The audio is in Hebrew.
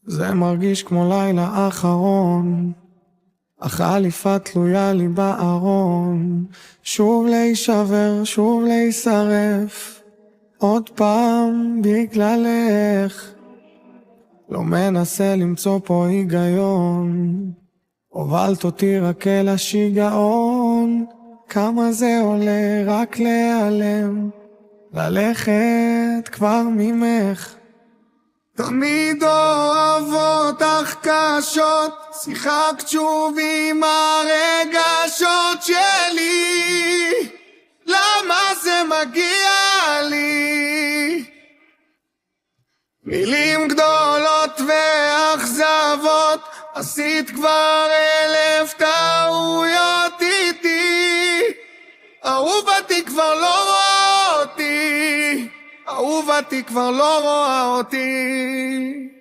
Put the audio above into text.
זה מרגיש כמו לילה אחרון, החליפה תלויה לי בארון. שוב להישבר, שוב להישרף, עוד פעם בגללך. לא מנסה למצוא פה היגיון, הובלת אותי רק אל השיגעון. כמה זה עולה רק להיעלם, ללכת כבר ממך. תמיד אוהב אותך קשות, שיחקת שוב עם הרגשות שלי. למה זה מגיע לי? מילים גדולות ואכזבות, עשית כבר 1000 טעויות איתי. אהובתי כבר לא רואה אותי, אהובתי כבר לא רואה אותי.